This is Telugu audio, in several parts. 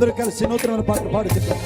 అందరూ కలిసి నూతనమైన పాటలు పాడుకుంటాం.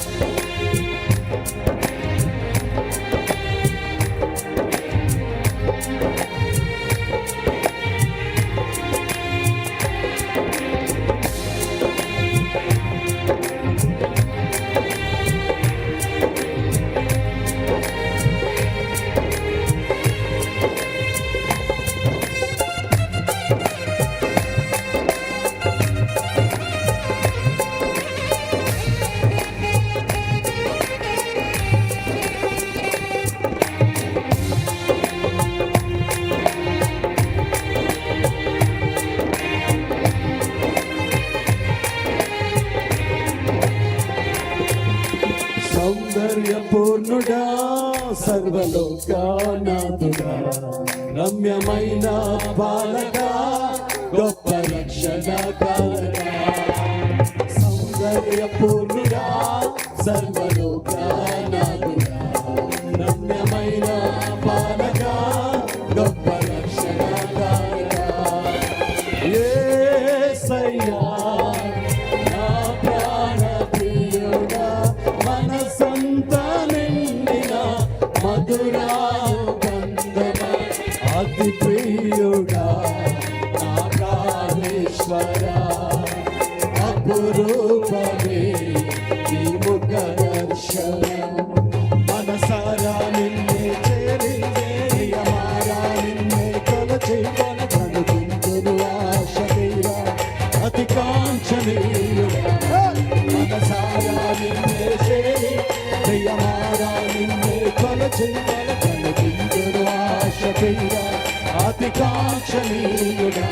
సౌందర్యపూర్ణుడా సర్వలోకానాథుడా రమ్యమైన బాలక గొప్ప రక్షణకారక సౌందర్యపూర్ణుడా సర్వలోకానాథుడా రమ్యమైన బాలక గొప్ప రక్షణకారక యేసయ్యా అతి ప్రియుడా నా ప్రాణేశ్వరా అపురూపమే ఈ ముఖ దర్శనం మనసారా నిన్నే చేరి ప్రియమారా నిన్నే కొలచి కనుకుంటును ఆశ తీరా అతి కాంక్షణీయుడా మనసారా నిన్నే చేరి ప్రియమారా నిన్నే కొలచి కనుకుంటును ఆశ తీరా అతి కాంక్షణీయుడా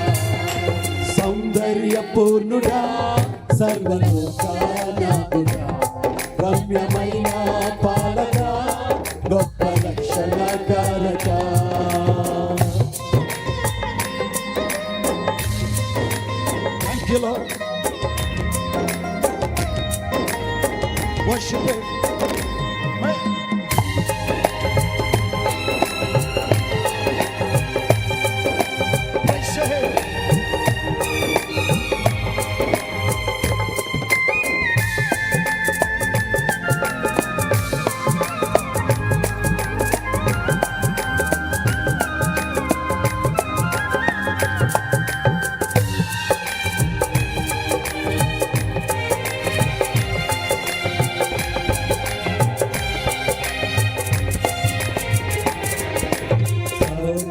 సౌందర్యపూర్ణుడా సర్వలోకానాథుడా రమ్యమైన పాలక గొప్ప రక్షణకారక Thank you, Lord. Worship Him.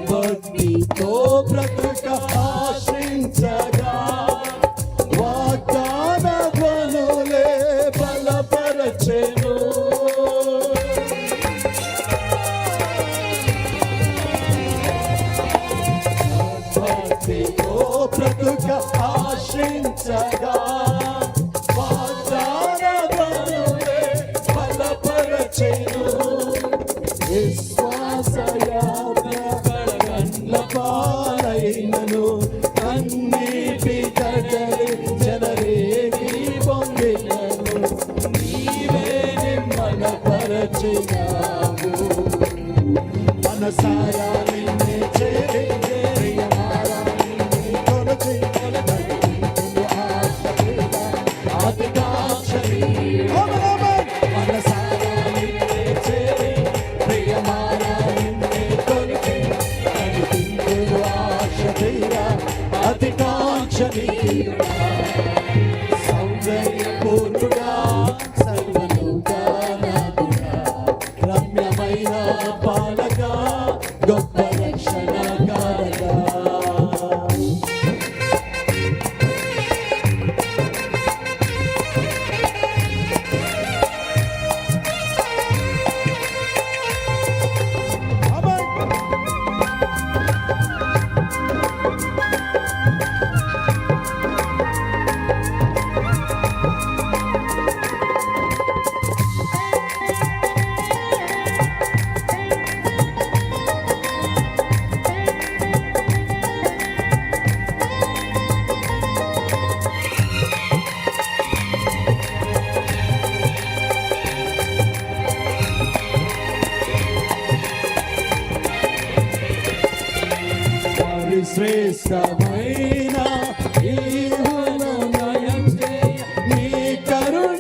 భక్తితో బ్రతుక ఆశించగా వాగ్దాన ధ్వనులే బలపరచెను భక్తితో బ్రతుక ఆశించగా వాగ్దాన ధ్వనులే బలపరచెను పాలైనను అన్నిటి కడలి జనరేగి పొందినను నీవే నిమ్మలపరచినావు మనసారా నిన్నే చేరి ప్రియమారా నిన్నే కొలచి కనుకుంటును ఆశ తీరా అతి కాంక్షణీయుడా మనసారా నిన్నే చేరి ప్రియమారా నిన్నే కొలచి అతి కాంక్షణీయుడా సౌందర్యపూర్ణుడా సర్వలోకానాథుడా రమ్యమైన పాలక గొప్ప రక్షణకారక శ్రేష్టమైన ఈహును నయం చేయ నీ కరుణ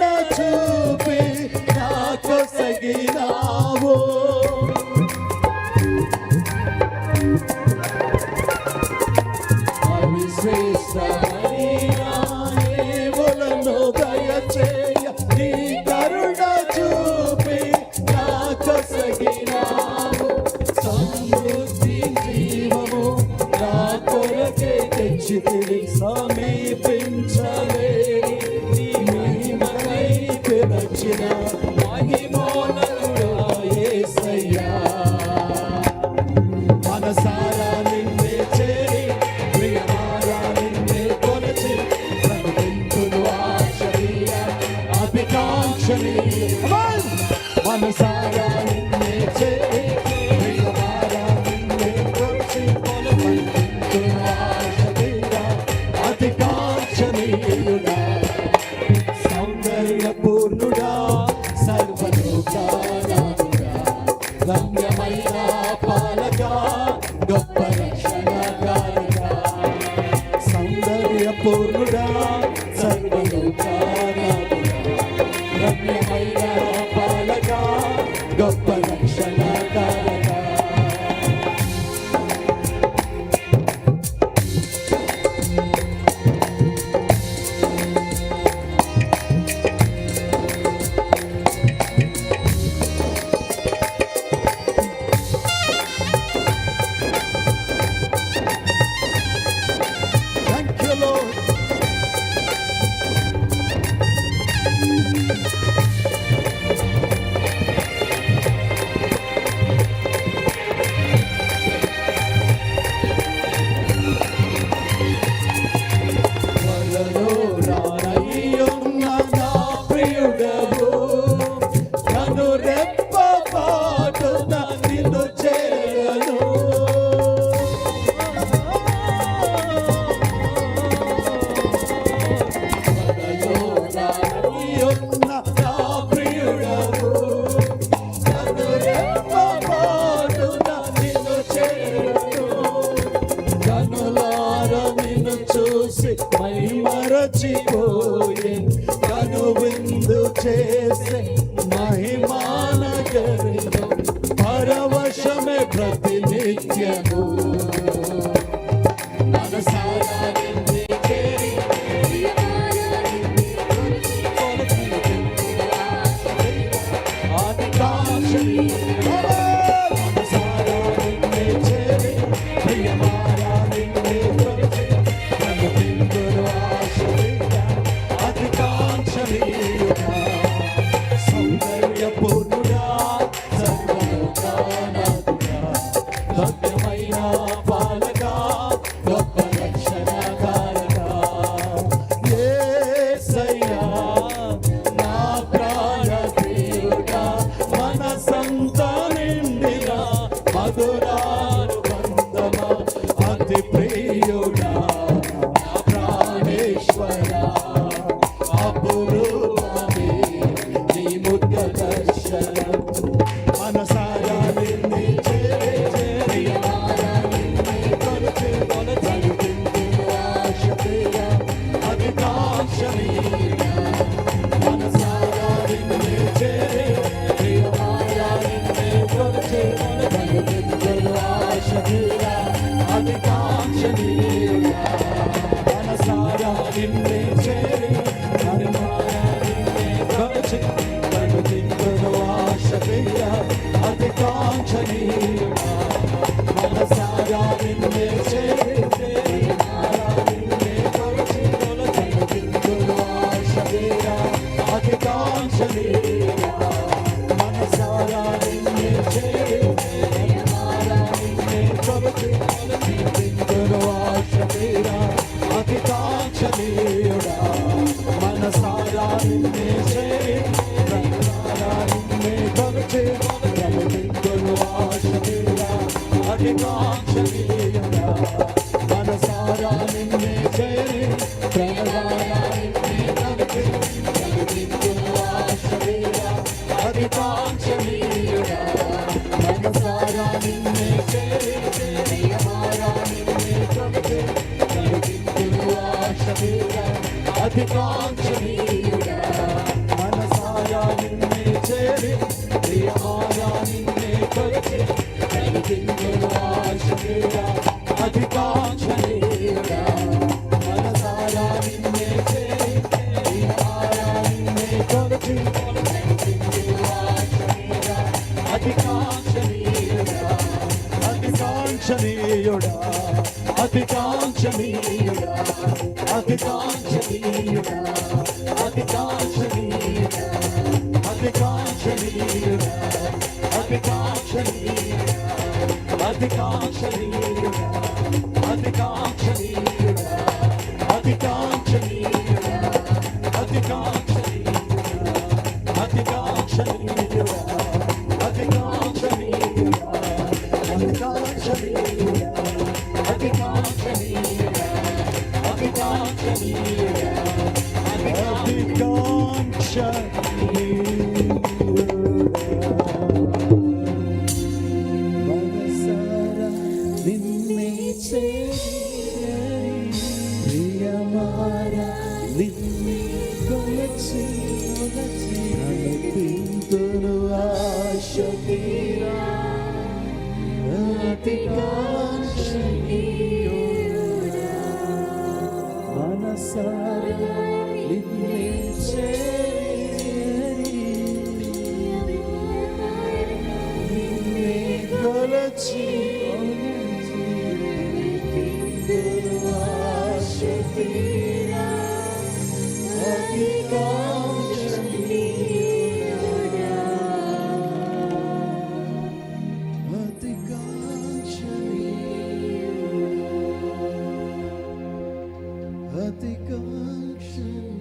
మనసారా నిన్నే చేరి ప్రియమారా నిన్నే కొలిచి కొలవంతును ఆశ తీరా అతి కాంక్షణీయుడా సౌందర్యపూర్ణుడా సర్వలోకానాథుడా రమ్యమైన పాలకా గొప్ప రక్షణకారకా సౌందర్యపూర్ణుడా సర్వలోకానాథుడా రమ్యమైన పాలకా గొప్ప రక్షణకారకా Thank you, Lord. వలలో రానయ్యున్న నా ప్రియుడవు కనురెప్ప పాటున నిన్ను చేరను వలలో రానయ్యున్న నా ప్రియుడవు కనురెప్ప పాటున నిన్ను చేరను కనులార నిన్ను చూసి మై మరచిపోయే కనువిందు చేసే మహిమానగరిలో పరవశమే ప్రతినిత్యము మనసారా నిన్నే చేరి ఆది కాంక్షణీయుడా మనసారా నిన్నే చేరి ప్రియమారా నిన్నే కొలిచి కనువిందును ఆశ తీరా అతి కాంక్షణీయుడా సౌందర్యపూర్ణుడా సర్వలోకానాథుడా భవ్యమైన పాలకా గొప్ప రక్షణకారకా యేసయ్యా నా ప్రాణ ప్రియుడా మనసంతా నిండిన మధురానుబంధమా అతి ప్రియుడా నా ప్రాణేశ్వరా అపురూపమే నీ ముఖ దర్శనం మనసారా నిన్నే చేరి ప్రియమారా నిన్నే కొలిచి కొలచందును ఆశ తీరా అతి కాంక్షణీయుడా మనసారా నిన్నే చేరి ప్రియమారా నిన్నే కొలిచి కొలచందును ఆశ తీరా అతి కాంక్షణీయుడా మనసారా నిన్నే చేరి ప్రియమారా నిన్నే కొలిచి కొలచందును ఆశ తీరా అతి కాంక్షణీయుడా మనసారా నిన్నే చేరి ప్రియమారా నిన్నే కొలిచి కొలచందును ఆశ తీరా అతి కాంక్షణీయుడా మనసారా నిన్నే చేరి ప్రియమారా నిన్నే కొలిచి కొలచందును ఆశ తీరా అతి కాంక్షణీయుడా మనసారా నిన్నే చేరి ప్రియమారా నిన్నే కొలిచి కొలచందును ఆశ తీరా అతి కాంక్షణీయుడా మనసారా నిన్నే చేరి ప్రియమారా నిన్నే కొలిచి కొలచందును ఆశ తీరా అతి కాంక్షణీయుడా మనసారా నిన్నే చేరి ప్రియమారా నిన్నే కొలిచి కొలచందును ఆశ తీరా అతి కాంక్షణీయుడా మనసారా నిన్నే చేరి ప్రియమారా నిన్నే కొలిచి కొలచందును ఆశ తీరా అతి కాంక్షణీయుడా మనసారా నిన్నే చేరి ప్రియమారా నిన్నే కొలిచి కొలచందును ఆశ తీరా అతి కాంక్షణీయుడా అతి కాంక్షణీయుడా అతి కాంక్షణీయుడా అతి కాంక్షణీయుడా అతి కాంక్షణీయుడా అతి కాంక్షణీయుడా అతి కాంక్షణీయుడా అతి కాంక్షణీయుడా అతి కాంక్షణీయుడా అతి కాంక్షణీయుడా అతి కాంక్షణీయుడా అతి కాంక్షణీయుడా తీరా అతికాంక్షణీయుడా మనసారా నిన్నే చేరి నిన్నే కొలచి ఆశ తీరా అతికాంక్షణీయుడా అతికాంక్షణీయుడా అతికాంక్షణీయుడా